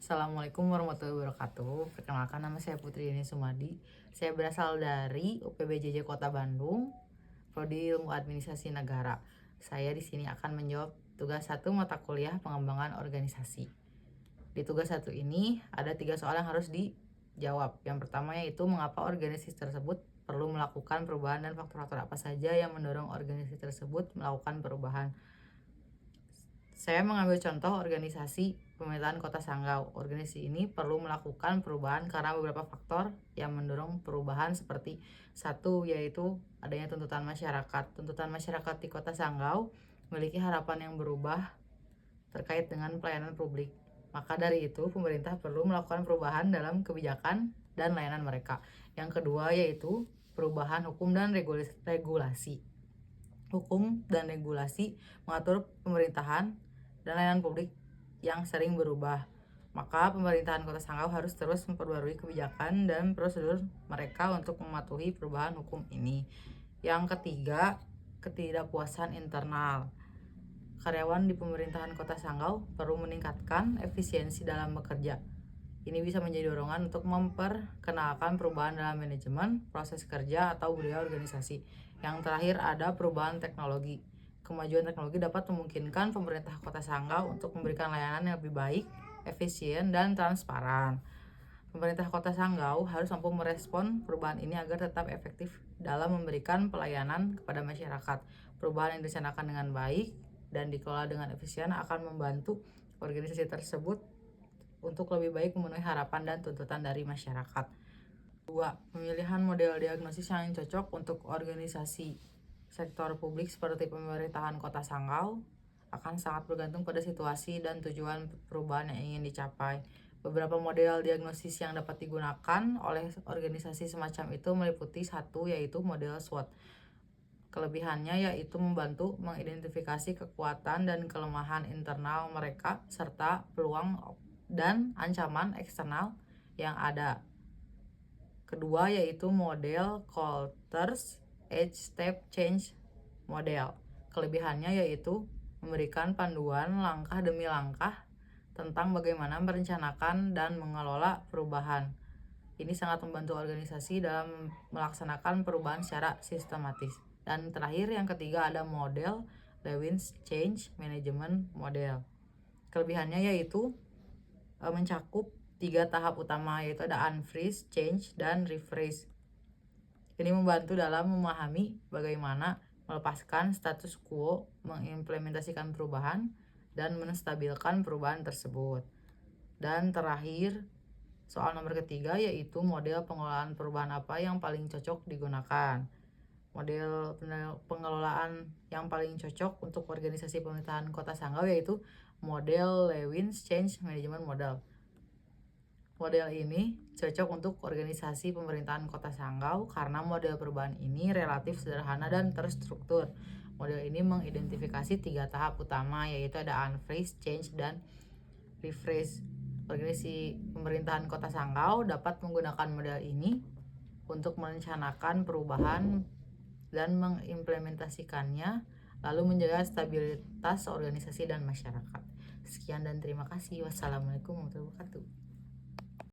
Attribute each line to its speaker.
Speaker 1: Assalamualaikum warahmatullahi wabarakatuh. Perkenalkan, nama saya Putri Yeni Sumadi. Saya berasal dari UPBJJ Kota Bandung, Prodi Ilmu Administrasi Negara. Saya di sini akan menjawab tugas 1 mata kuliah pengembangan organisasi. Di tugas 1 ini ada 3 soal yang harus dijawab. Yang pertama yaitu mengapa organisasi tersebut perlu melakukan perubahan dan faktor-faktor apa saja yang mendorong organisasi tersebut melakukan perubahan. Saya mengambil contoh organisasi pemerintahan Kota Sanggau. Organisasi ini perlu melakukan perubahan karena beberapa faktor yang mendorong perubahan seperti 1 yaitu adanya tuntutan masyarakat. Tuntutan masyarakat di Kota Sanggau memiliki harapan yang berubah terkait dengan pelayanan publik. Maka dari itu pemerintah perlu melakukan perubahan dalam kebijakan dan layanan mereka. Yang kedua yaitu perubahan hukum dan regulasi. Hukum dan regulasi mengatur pemerintahan dan layanan publik yang sering berubah. Maka pemerintahan Kota Sanggau harus terus memperbarui kebijakan dan prosedur mereka untuk mematuhi perubahan hukum ini. Yang ketiga, ketidakpuasan internal. Karyawan di pemerintahan Kota Sanggau perlu meningkatkan efisiensi dalam bekerja. Ini bisa menjadi dorongan untuk memperkenalkan perubahan dalam manajemen, proses kerja, atau budaya organisasi. Yang terakhir ada perubahan teknologi. Kemajuan teknologi dapat memungkinkan pemerintah Kota Sanggau untuk memberikan layanan yang lebih baik, efisien, dan transparan. Pemerintah Kota Sanggau harus mampu merespon perubahan ini agar tetap efektif dalam memberikan pelayanan kepada masyarakat. Perubahan yang direncanakan dengan baik dan dikelola dengan efisien akan membantu organisasi tersebut untuk lebih baik memenuhi harapan dan tuntutan dari masyarakat. 2. Pemilihan model diagnosis yang cocok untuk organisasi sektor publik seperti pemerintahan Kota Sanggau akan sangat bergantung pada situasi dan tujuan perubahan yang ingin dicapai. Beberapa model diagnosis yang dapat digunakan oleh organisasi semacam itu meliputi 1 yaitu model SWOT. Kelebihannya yaitu membantu mengidentifikasi kekuatan dan kelemahan internal mereka serta peluang dan ancaman eksternal yang ada. Kedua yaitu model Coulter's Eight Step Change Model. Kelebihannya yaitu memberikan panduan langkah demi langkah tentang bagaimana merencanakan dan mengelola perubahan. Ini sangat membantu organisasi dalam melaksanakan perubahan secara sistematis. Dan terakhir yang ketiga ada model Lewin's Change Management Model. Kelebihannya yaitu mencakup 3 tahap utama yaitu ada unfreeze, change, dan refreeze. Ini membantu dalam memahami bagaimana melepaskan status quo, mengimplementasikan perubahan, dan menstabilkan perubahan tersebut. Dan terakhir, soal nomor ketiga yaitu model pengelolaan perubahan apa yang paling cocok digunakan. Model pengelolaan yang paling cocok untuk organisasi pemerintahan Kota Sanggau yaitu model Lewin's Change Management Model. Model ini cocok untuk organisasi pemerintahan Kota Sanggau karena model perubahan ini relatif sederhana dan terstruktur. Model ini mengidentifikasi 3 tahap utama yaitu ada unfreeze, change, dan refreeze. Organisasi pemerintahan Kota Sanggau dapat menggunakan model ini untuk merencanakan perubahan dan mengimplementasikannya, lalu menjaga stabilitas organisasi dan masyarakat. Sekian dan terima kasih. Wassalamualaikum warahmatullahi wabarakatuh.